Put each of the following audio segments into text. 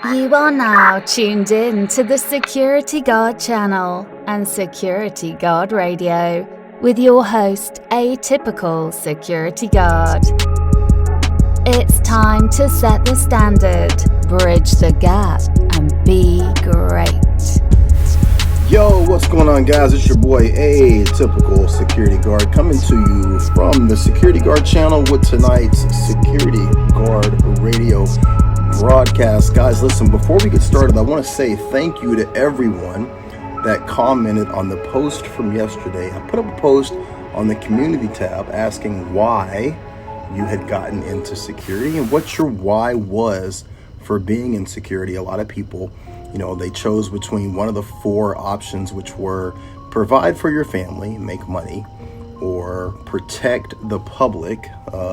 You are now tuned in to the Security Guard channel and Security Guard Radio with your host, Atypical Security Guard. It's time to set the standard, bridge the gap, and be great. Yo, what's going on, guys? It's your boy Atypical Security Guard coming to you from the Security Guard channel with tonight's Security Guard Radio broadcast. Guys, listen, before we get started, I want to say thank you to everyone that commented on the post from yesterday. I put up a post on the community tab asking why you had gotten into security and what your why was for being in security. A lot of people, they chose between one of the four options, which were provide for your family, make money, or protect the public,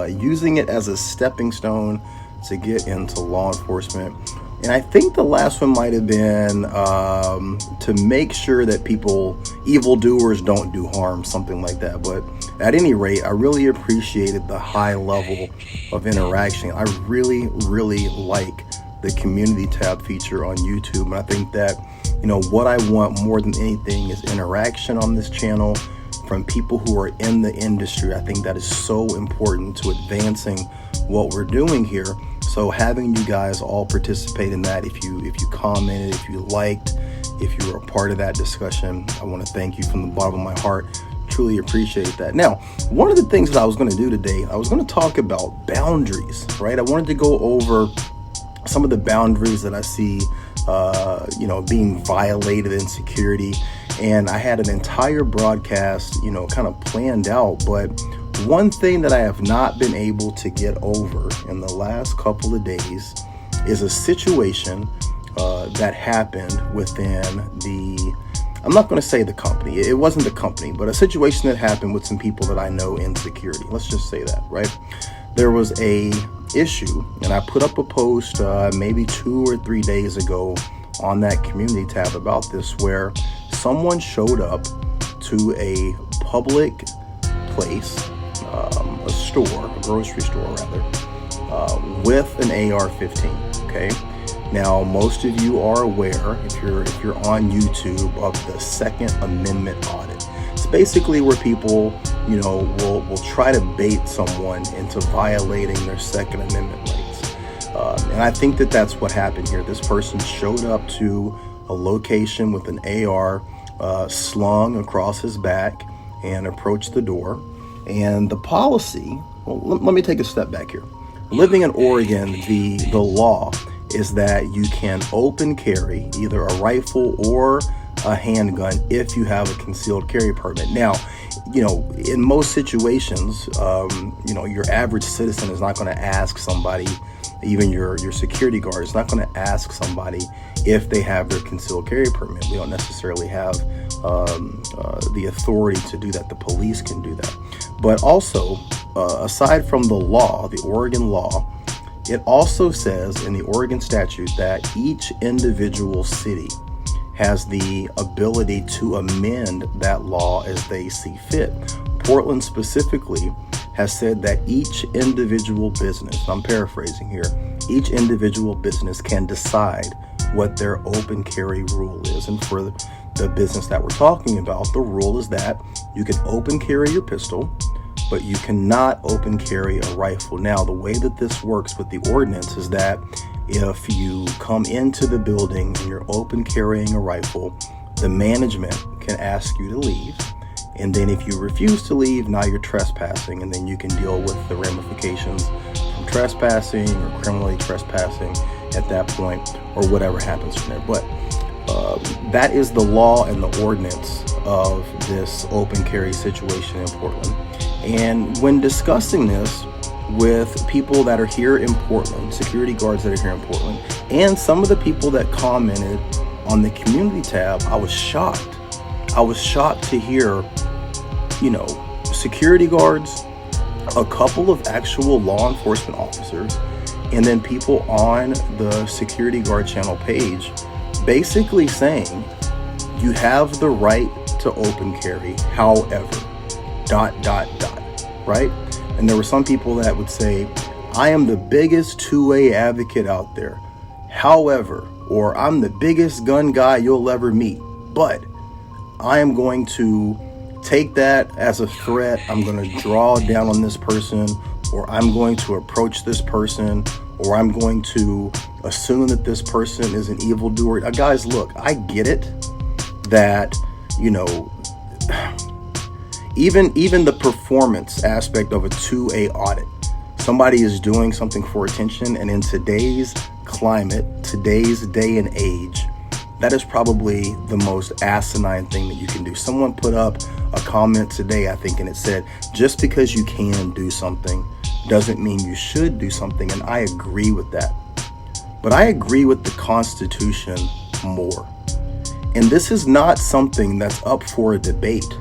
using it as a stepping stone to get into law enforcement. And I think the last one might have been to make sure that evildoers don't do harm, something like that. But at any rate, I really appreciated the high level of interaction. I really, really like the community tab feature on YouTube. And I think that, what I want more than anything is interaction on this channel from people who are in the industry. I think that is so important to advancing what we're doing here. So having you guys all participate in that, if you commented, if you liked, if you were a part of that discussion, I want to thank you from the bottom of my heart. Truly appreciate that. Now, one of the things that I was going to do today, I was going to talk about boundaries, right? I wanted to go over some of the boundaries that I see, being violated in security. And I had an entire broadcast, kind of planned out. But one thing that I have not been able to get over in the last couple of days is a situation that happened within I'm not going to say the company. It wasn't the company, but a situation that happened with some people that I know in security. Let's just say that, right? There was a issue, and I put up a post maybe 2 or 3 days ago on that community tab about this, where someone showed up to a public place, a store, a grocery store rather, with an AR-15. Okay. Now, most of you are aware, if you're on YouTube, of the Second Amendment audit. It's basically where people, will try to bait someone into violating their Second Amendment rights. And I think that that's what happened here. This person showed up to a location with an AR slung across his back and approached the door. And the policy, let me take a step back here. Living in Oregon, the law is that you can open carry either a rifle or a handgun if you have a concealed carry permit. Now, in most situations, your average citizen is not going to ask somebody, even your security guard is not going to ask somebody if they have their concealed carry permit. We don't necessarily have the authority to do that. The police can do that. But also, aside from the law, the Oregon law, it also says in the Oregon statute that each individual city has the ability to amend that law as they see fit. Portland specifically has said that each individual business, I'm paraphrasing here, each individual business can decide what their open carry rule is. And for the business that we're talking about, the rule is that you can open carry your pistol, but you cannot open carry a rifle. Now, the way that this works with the ordinance is that if you come into the building and you're open carrying a rifle, the management can ask you to leave. And then if you refuse to leave, now you're trespassing, and then you can deal with the ramifications from trespassing or criminally trespassing at that point, or whatever happens from there. But that is the law and the ordinance of this open carry situation in Portland. And when discussing this with people that are here in Portland, security guards that are here in Portland, and some of the people that commented on the community tab, I was shocked. I was shocked to hear, security guards, a couple of actual law enforcement officers, and then people on the security guard channel page basically saying you have the right to open carry, however, ... right? And there were some people that would say, I am the biggest two-way advocate out there. However, or I'm the biggest gun guy you'll ever meet. But I am going to take that as a threat. I'm going to draw down on this person, or I'm going to approach this person, or I'm going to assume that this person is an evildoer. Guys, look, I get it that, even the performance aspect of a 2A audit. Somebody is doing something for attention, and in today's climate, today's day and age, that is probably the most asinine thing that you can do. Someone put up a comment today, I think, and it said, just because you can do something doesn't mean you should do something. And I agree with that. But I agree with the Constitution more. And this is not something that's up for a debate.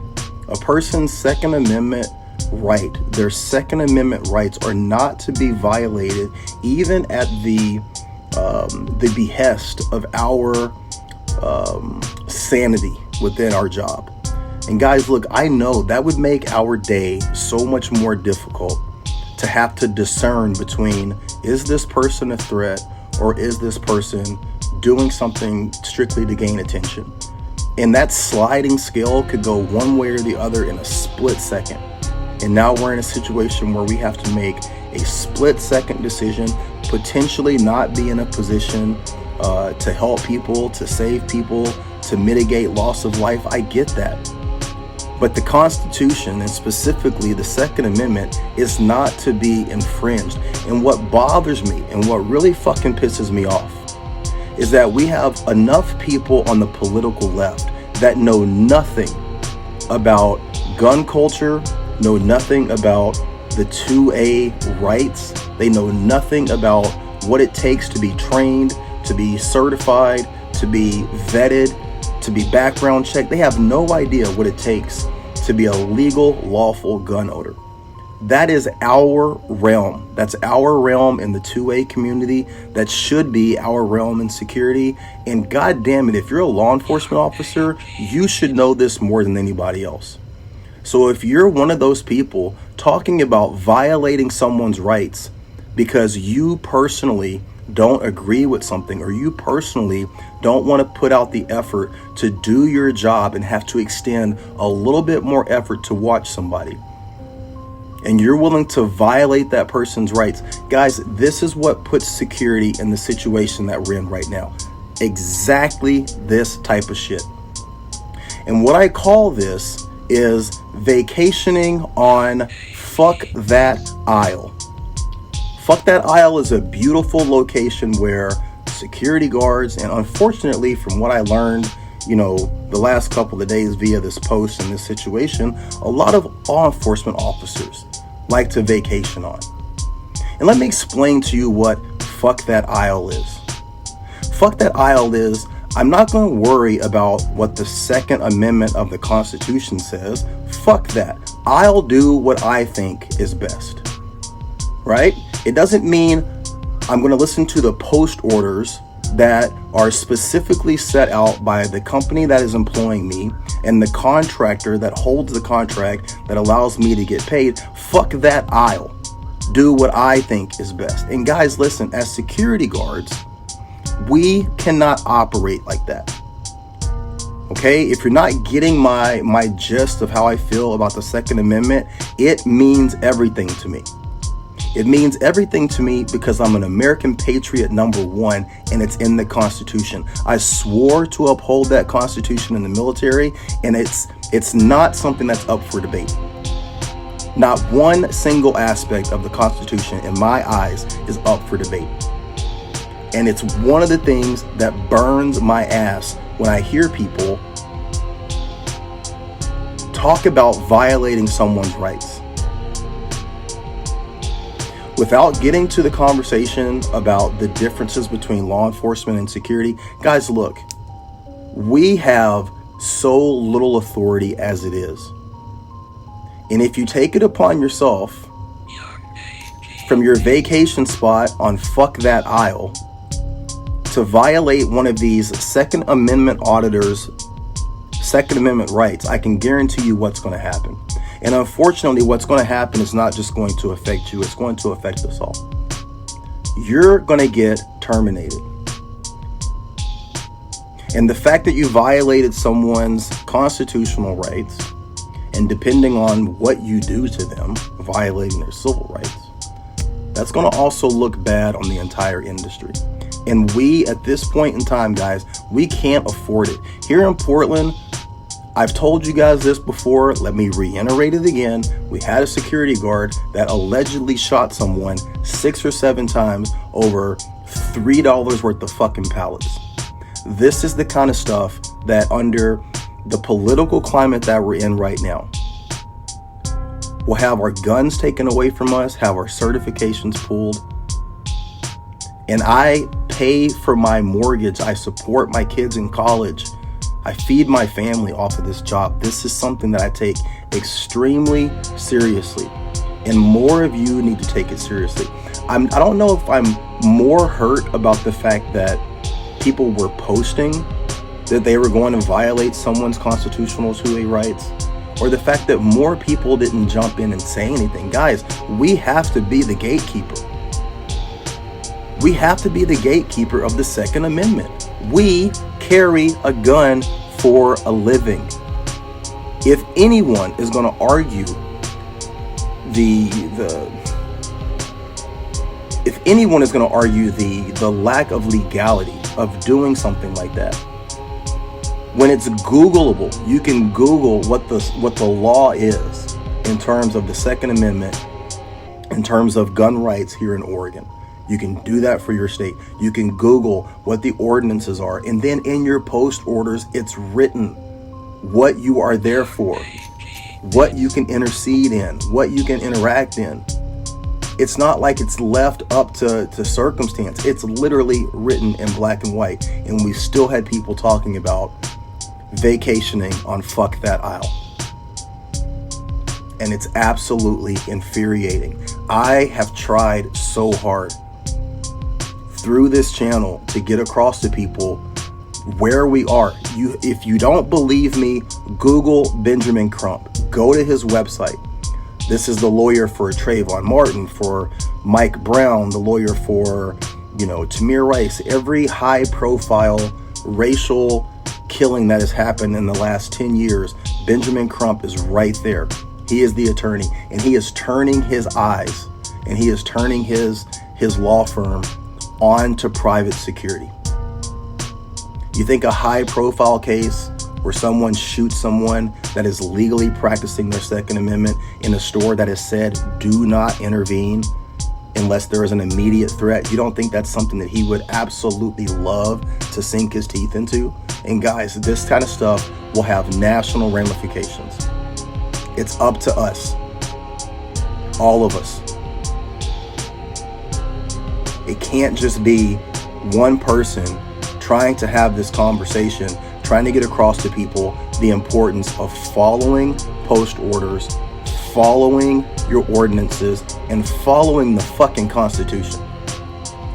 A person's Second Amendment right, their Second Amendment rights are not to be violated, even at the behest of our sanity within our job. And guys, look, I know that would make our day so much more difficult to have to discern between, is this person a threat, or is this person doing something strictly to gain attention? And that sliding scale could go one way or the other in a split second. And now we're in a situation where we have to make a split second decision, potentially not be in a position to help people, to save people, to mitigate loss of life. I get that. But the Constitution, and specifically the Second Amendment, is not to be infringed. And what bothers me and what really fucking pisses me off is that we have enough people on the political left that know nothing about gun culture, know nothing about the 2A rights. They know nothing about what it takes to be trained, to be certified, to be vetted, to be background checked. They have no idea what it takes to be a legal, lawful gun owner. That is our realm. That's our realm in the 2A community. That should be our realm in security. And God damn it, if you're a law enforcement officer, you should know this more than anybody else. So if you're one of those people talking about violating someone's rights because you personally don't agree with something, or you personally don't want to put out the effort to do your job and have to extend a little bit more effort to watch somebody, and you're willing to violate that person's rights, guys, this is what puts security in the situation that we're in right now. Exactly this type of shit. And what I call this is vacationing on Fuck That Isle. Fuck That Isle is a beautiful location where security guards, and unfortunately, from what I learned, the last couple of days via this post and this situation, a lot of law enforcement officers like to vacation on. And let me explain to you what Fuck That Isle is. Fuck That Isle is, I'm not going to worry about what the Second Amendment of the Constitution says. Fuck that. I'll do what I think is best. Right? It doesn't mean I'm going to listen to the post orders that are specifically set out by the company that is employing me and the contractor that holds the contract that allows me to get paid. Fuck that aisle. Do what I think is best. And guys, listen, as security guards, we cannot operate like that. Okay? If you're not getting my gist of how I feel about the Second Amendment, it means everything to me. It means everything to me because I'm an American patriot, number one, and it's in the Constitution. I swore to uphold that Constitution in the military, and it's not something that's up for debate. Not one single aspect of the Constitution, in my eyes, is up for debate. And it's one of the things that burns my ass when I hear people talk about violating someone's rights. Without getting to the conversation about the differences between law enforcement and security, guys, look, we have so little authority as it is. And if you take it upon yourself from your vacation spot on Fuck That Isle to violate one of these Second Amendment auditors' Second Amendment rights, I can guarantee you what's going to happen. And unfortunately, what's going to happen is not just going to affect you, it's going to affect us all. you're going to get terminated. And the fact that you violated someone's constitutional rights, and depending on what you do to them, violating their civil rights, that's going to also look bad on the entire industry. And we, at this point in time, guys, we can't afford it. Here in Portland, I've told you guys this before, let me reiterate it again. We had a security guard that allegedly shot someone 6 or 7 times over $3 worth of fucking pallets. This is the kind of stuff that, under the political climate that we're in right now, we'll have our guns taken away from us, have our certifications pulled. And I pay for my mortgage. I support my kids in college. I feed my family off of this job. This is something that I take extremely seriously. And more of you need to take it seriously. I don't know if I'm more hurt about the fact that people were posting that they were going to violate someone's constitutional 2A rights, or the fact that more people didn't jump in and say anything. Guys, we have to be the gatekeeper. We have to be the gatekeeper of the Second Amendment. We carry a gun for a living. If anyone is going to argue the lack of legality of doing something like that, when it's Googleable, you can Google what the law is in terms of the Second Amendment, in terms of gun rights here in Oregon. You can do that for your state. You can Google what the ordinances are. And then in your post orders, it's written what you are there for, what you can intercede in, what you can interact in. It's not like it's left up to circumstance. It's literally written in black and white. And we still had people talking about vacationing on Fuck That Isle. And it's absolutely infuriating. I have tried so hard through this channel to get across to people where we are. If you don't believe me, Google Benjamin Crump. Go to his website. This is the lawyer for Trayvon Martin, for Mike Brown, the lawyer for, Tamir Rice. Every high profile racial killing that has happened in the last 10 years, Benjamin Crump is right there. He is the attorney, and he is turning his eyes, and he is turning his law firm on to private security. You think a high profile case where someone shoots someone that is legally practicing their Second Amendment in a store that has said do not intervene unless there is an immediate threat, you don't think that's something that he would absolutely love to sink his teeth into? And guys, this kind of stuff will have national ramifications. It's up to us, all of us. It can't just be one person trying to have this conversation, trying to get across to people the importance of following post orders, following your ordinances, and following the fucking Constitution.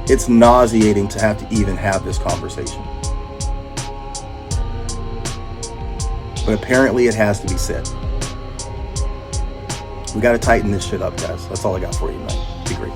It's nauseating to have to even have this conversation. But apparently it has to be said. We got to tighten this shit up, guys. That's all I got for you tonight. Be great.